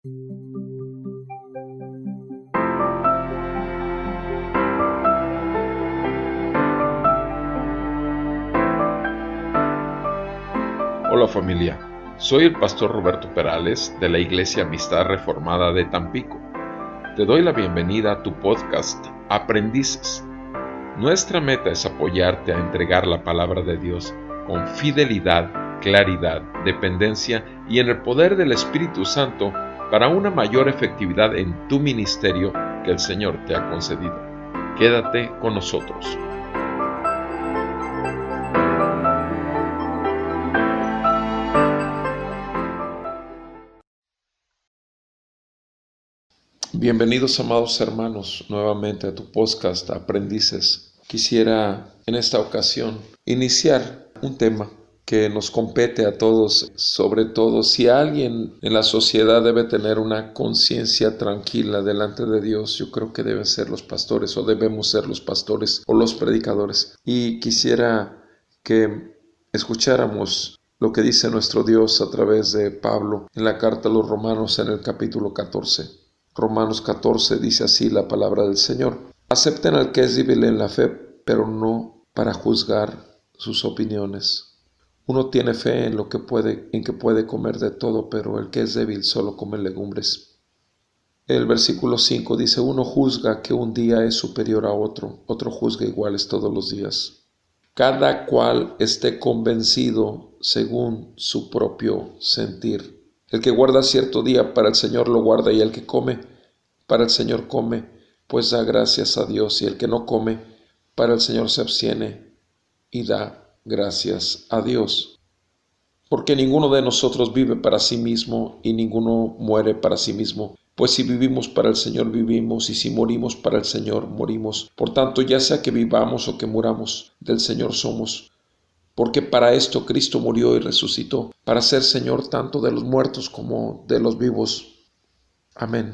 Hola familia, soy el pastor Roberto Perales de la Iglesia Amistad Reformada de Tampico. Te doy la bienvenida a tu podcast Aprendices. Nuestra meta es apoyarte a entregar la palabra de Dios con fidelidad, claridad, dependencia y en el poder del Espíritu Santo para una mayor efectividad en tu ministerio que el Señor te ha concedido. Quédate con nosotros. Bienvenidos, amados hermanos, nuevamente a tu podcast Aprendices. Quisiera en esta ocasión iniciar un tema que nos compete a todos, sobre todo si alguien en la sociedad debe tener una conciencia tranquila delante de Dios, yo creo que deben ser los pastores o debemos ser los pastores o los predicadores. Y quisiera que escucháramos lo que dice nuestro Dios a través de Pablo en la carta a los Romanos en el capítulo 14. Romanos 14 dice así la palabra del Señor: acepten al que es débil en la fe, pero no para juzgar sus opiniones. Uno tiene fe en que puede comer de todo, pero el que es débil solo come legumbres. El versículo 5 dice: uno juzga que un día es superior a otro juzga iguales todos los días. Cada cual esté convencido según su propio sentir. El que guarda cierto día para el Señor lo guarda, y el que come para el Señor come, pues da gracias a Dios, y el que no come para el Señor se abstiene y da gracias a Dios. Porque ninguno de nosotros vive para sí mismo y ninguno muere para sí mismo. Pues si vivimos para el Señor vivimos, y si morimos para el Señor morimos. Por tanto, ya sea que vivamos o que muramos, del Señor somos. Porque para esto Cristo murió y resucitó, para ser Señor tanto de los muertos como de los vivos. Amén.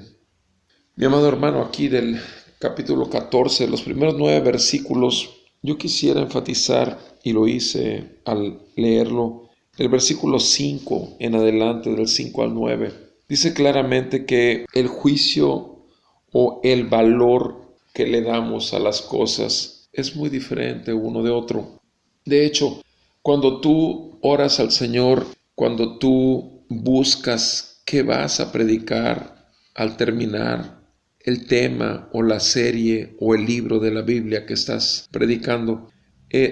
Mi amado hermano, aquí del capítulo 14, los primeros 9 versículos, yo quisiera enfatizar, y lo hice al leerlo, el versículo 5 en adelante, del 5 al 9. Dice claramente que el juicio o el valor que le damos a las cosas es muy diferente uno de otro. De hecho, cuando tú oras al Señor, cuando tú buscas qué vas a predicar al terminar el tema o la serie o el libro de la Biblia que estás predicando,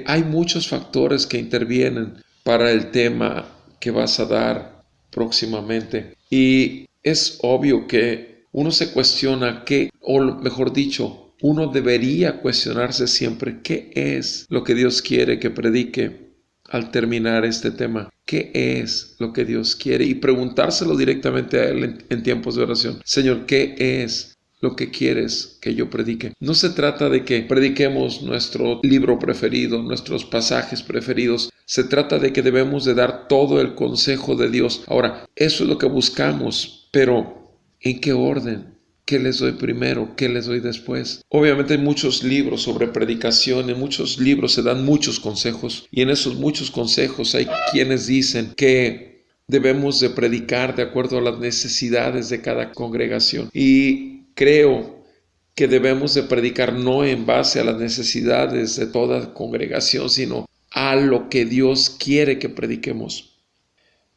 hay muchos factores que intervienen para el tema que vas a dar próximamente. Y es obvio que uno se cuestiona qué, o mejor dicho, uno debería cuestionarse siempre qué es lo que Dios quiere que predique al terminar este tema. ¿Qué es lo que Dios quiere? Y preguntárselo directamente a Él en tiempos de oración. Señor, ¿qué es lo que quieres que yo predique? No se trata de que prediquemos nuestro libro preferido, nuestros pasajes preferidos. Se trata de que debemos de dar todo el consejo de Dios. Ahora, eso es lo que buscamos, pero ¿en qué orden? ¿Qué les doy primero? ¿Qué les doy después? Obviamente hay muchos libros sobre predicación, en muchos libros se dan muchos consejos, y en esos muchos consejos hay quienes dicen que debemos de predicar de acuerdo a las necesidades de cada congregación. Y creo que debemos de predicar no en base a las necesidades de toda congregación, sino a lo que Dios quiere que prediquemos.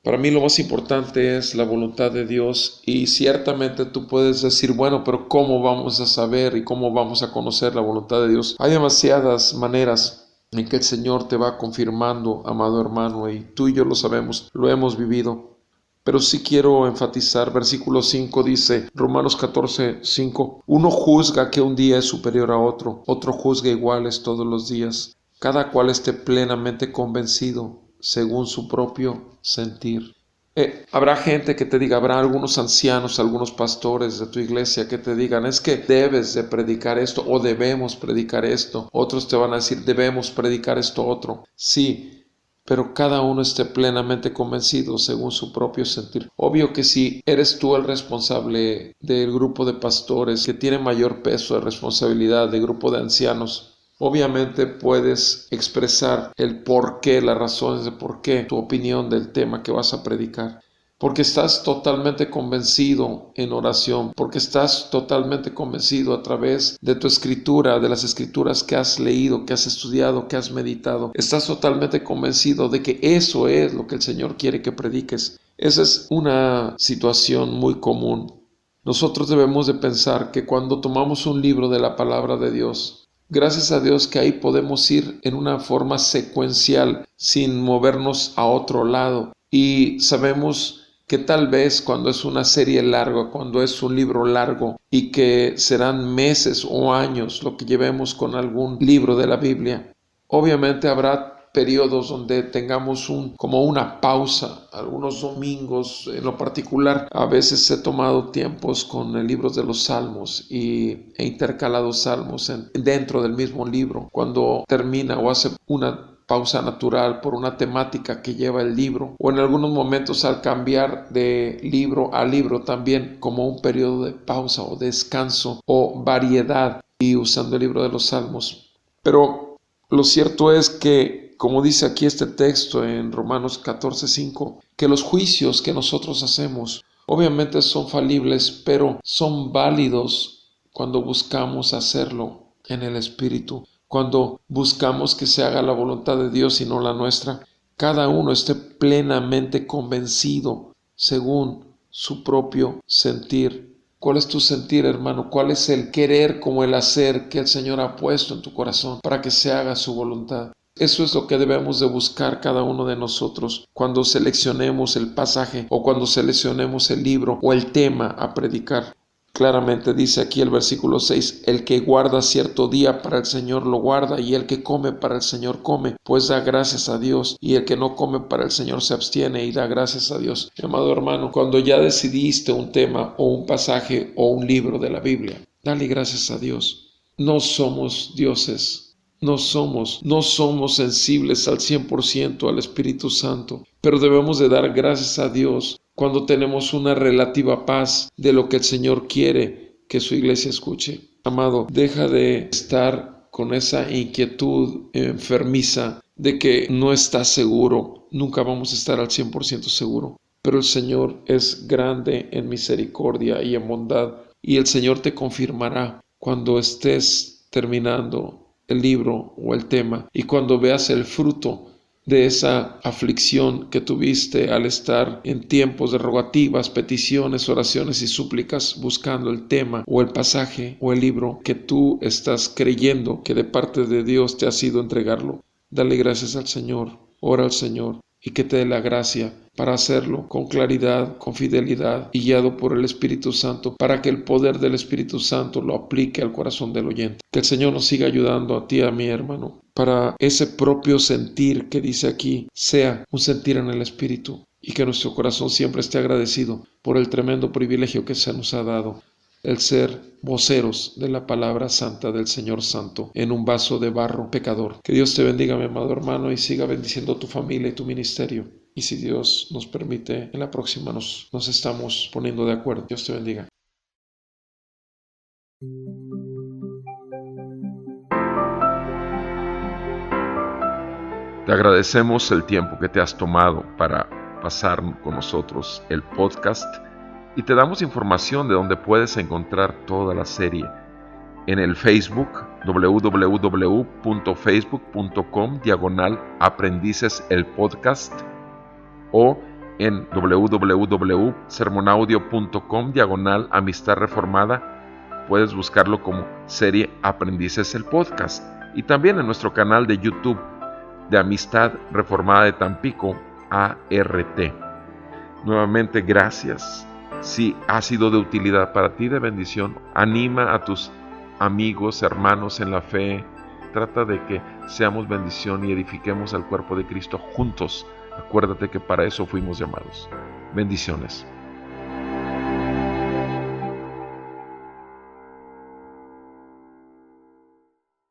Para mí lo más importante es la voluntad de Dios, y ciertamente tú puedes decir, bueno, pero ¿cómo vamos a saber y cómo vamos a conocer la voluntad de Dios? Hay demasiadas maneras en que el Señor te va confirmando, amado hermano, y tú y yo lo sabemos, lo hemos vivido. Pero sí quiero enfatizar, versículo 5 dice, Romanos 14, 5, uno juzga que un día es superior a otro juzga iguales todos los días. Cada cual esté plenamente convencido según su propio sentir. Habrá gente que te diga, habrá algunos ancianos, algunos pastores de tu iglesia que te digan, es que debes de predicar esto o debemos predicar esto. Otros te van a decir, debemos predicar esto otro. Sí, pero cada uno esté plenamente convencido según su propio sentir. Obvio que si eres tú el responsable del grupo de pastores que tiene mayor peso de responsabilidad, del grupo de ancianos, obviamente puedes expresar el por qué, las razones de por qué, tu opinión del tema que vas a predicar. porque estás totalmente convencido en oración, porque estás totalmente convencido a través de tu escritura, de las escrituras que has leído, que has estudiado, que has meditado. Estás totalmente convencido de que eso es lo que el Señor quiere que prediques. Esa es una situación muy común. Nosotros debemos de pensar que cuando tomamos un libro de la palabra de Dios, gracias a Dios que ahí podemos ir en una forma secuencial, sin movernos a otro lado. Y sabemos que tal vez cuando es una serie larga, cuando es un libro largo y que serán meses o años lo que llevemos con algún libro de la Biblia, obviamente habrá periodos donde tengamos como una pausa, algunos domingos en lo particular. A veces he tomado tiempos con el libro de los Salmos y he intercalado salmos dentro del mismo libro. Cuando termina o hace una pausa natural por una temática que lleva el libro, o en algunos momentos al cambiar de libro a libro también como un periodo de pausa o descanso o variedad, y usando el libro de los Salmos. Pero lo cierto es que, como dice aquí este texto en Romanos 14:5, que los juicios que nosotros hacemos obviamente son falibles, pero son válidos cuando buscamos hacerlo en el Espíritu. Cuando buscamos que se haga la voluntad de Dios y no la nuestra, cada uno esté plenamente convencido según su propio sentir. ¿Cuál es tu sentir, hermano? ¿Cuál es el querer como el hacer que el Señor ha puesto en tu corazón para que se haga su voluntad? Eso es lo que debemos de buscar cada uno de nosotros cuando seleccionemos el pasaje o cuando seleccionemos el libro o el tema a predicar. Claramente dice aquí el versículo 6, el que guarda cierto día para el Señor lo guarda, y el que come para el Señor come, pues da gracias a Dios, y el que no come para el Señor se abstiene y da gracias a Dios. Mi amado hermano, cuando ya decidiste un tema o un pasaje o un libro de la Biblia, dale gracias a Dios. No somos dioses, no somos sensibles al 100% al Espíritu Santo, pero debemos de dar gracias a Dios cuando tenemos una relativa paz de lo que el Señor quiere que su iglesia escuche. Amado, deja de estar con esa inquietud enfermiza de que no estás seguro. Nunca vamos a estar al 100% seguro. Pero el Señor es grande en misericordia y en bondad, y el Señor te confirmará cuando estés terminando el libro o el tema y cuando veas el fruto de esa aflicción que tuviste al estar en tiempos de rogativas, peticiones, oraciones y súplicas buscando el tema o el pasaje o el libro que tú estás creyendo que de parte de Dios te ha sido entregarlo. Dale gracias al Señor, ora al Señor y que te dé la gracia para hacerlo con claridad, con fidelidad y guiado por el Espíritu Santo, para que el poder del Espíritu Santo lo aplique al corazón del oyente. Que el Señor nos siga ayudando a ti, a mi hermano, para ese propio sentir que dice aquí sea un sentir en el Espíritu, y que nuestro corazón siempre esté agradecido por el tremendo privilegio que se nos ha dado, el ser voceros de la palabra santa del Señor Santo en un vaso de barro pecador. Que Dios te bendiga, mi amado hermano, y siga bendiciendo tu familia y tu ministerio. Y si Dios nos permite, en la próxima nos estamos poniendo de acuerdo. Dios te bendiga. Te agradecemos el tiempo que te has tomado para pasar con nosotros el podcast y te damos información de donde puedes encontrar toda la serie. En el Facebook, www.facebook.com/aprendices el podcast, o en www.sermonaudio.com/amistad reformada. Puedes buscarlo como serie Aprendices el podcast, y también en nuestro canal de YouTube de Amistad Reformada de Tampico, ART. Nuevamente, gracias. Si ha sido de utilidad para ti, de bendición, anima a tus amigos, hermanos en la fe. Trata de que seamos bendición y edifiquemos al cuerpo de Cristo juntos. Acuérdate que para eso fuimos llamados. Bendiciones.